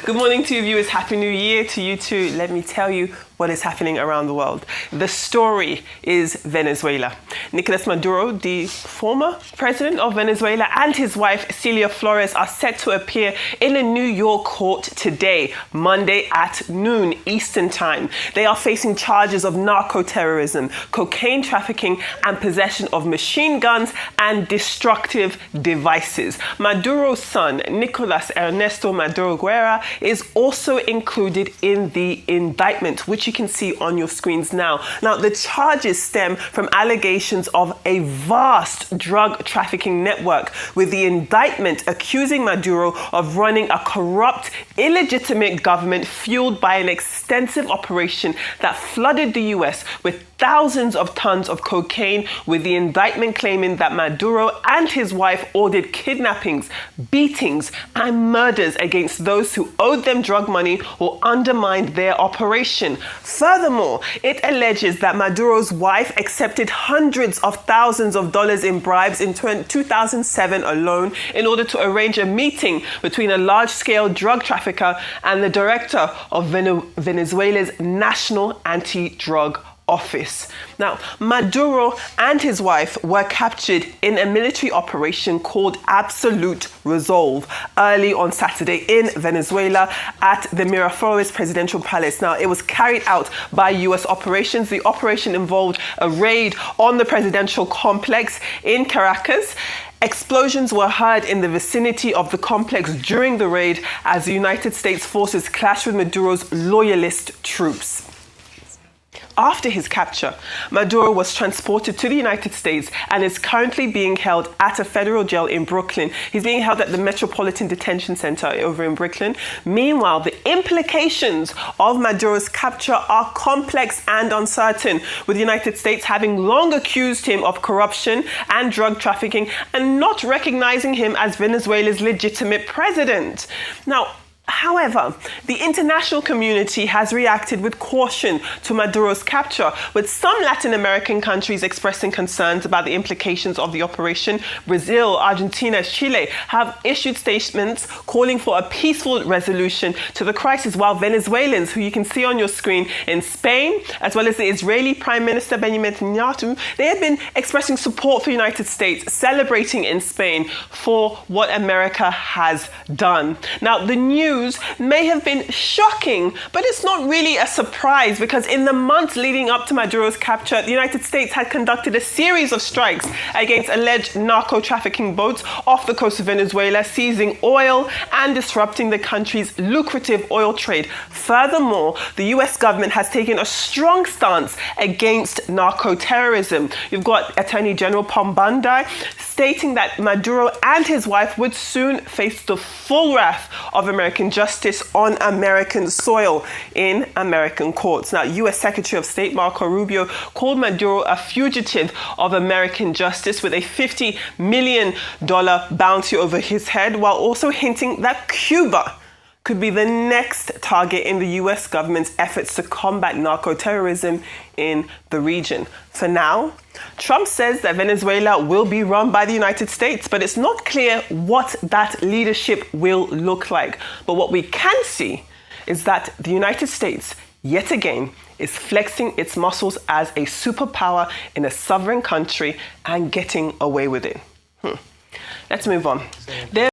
Good morning to you viewers. Happy New Year to you too. Let me tell you what is happening around the world. The story is Venezuela. Nicolas Maduro, the former president of Venezuela, and his wife Celia Flores are set to appear in a New York court today, Monday at noon Eastern Time. They are facing charges of narco-terrorism, cocaine trafficking, and possession of machine guns and destructive devices. Maduro's son, Nicolas Ernesto Maduro Guerra, is also included in the indictment, which you can see on your screens now. Now, the charges stem from allegations of a vast drug trafficking network, with the indictment accusing Maduro of running a corrupt, illegitimate government fueled by an extensive operation that flooded the US with thousands of tons of cocaine, with the indictment claiming that Maduro and his wife ordered kidnappings, beatings, and murders against those who owed them drug money or undermined their operation. Furthermore, it alleges that Maduro's wife accepted hundreds of thousands of dollars in bribes in 2007 alone in order to arrange a meeting between a large-scale drug trafficker and the director of Venezuela's National Anti-Drug Office. Now, Maduro and his wife were captured in a military operation called Absolute Resolve early on Saturday in Venezuela at the Miraflores Presidential Palace. Now, it was carried out by US operations. The operation involved a raid on the presidential complex in Caracas. Explosions were heard in the vicinity of the complex during the raid as the United States forces clashed with Maduro's loyalist troops. After his capture, Maduro was transported to the United States and is currently being held at a federal jail in Brooklyn. He's being held at the Metropolitan Detention Center over in Brooklyn. Meanwhile, the implications of Maduro's capture are complex and uncertain, with the United States having long accused him of corruption and drug trafficking and not recognizing him as Venezuela's legitimate president. Now, however, the international community has reacted with caution to Maduro's capture, with some Latin American countries expressing concerns about the implications of the operation. Brazil, Argentina, Chile have issued statements calling for a peaceful resolution to the crisis, while Venezuelans, who you can see on your screen, in Spain, as well as the Israeli Prime Minister Benjamin Netanyahu, they have been expressing support for the United States, celebrating in Spain for what America has done. Now, the news may have been shocking, but it's not really a surprise, because in the months leading up to Maduro's capture, the United States had conducted a series of strikes against alleged narco-trafficking boats off the coast of Venezuela, seizing oil and disrupting the country's lucrative oil trade. Furthermore, the US government has taken a strong stance against narco-terrorism. You've got Attorney General Pombandai stating that Maduro and his wife would soon face the full wrath of American justice on American soil in American courts. Now, US Secretary of State Marco Rubio called Maduro a fugitive of American justice with a $50 million bounty over his head, while also hinting that Cuba could be the next target in the US government's efforts to combat narco-terrorism in the region. For now, Trump says that Venezuela will be run by the United States, but it's not clear what that leadership will look like. But what we can see is that the United States, yet again, is flexing its muscles as a superpower in a sovereign country and getting away with it. Let's move on.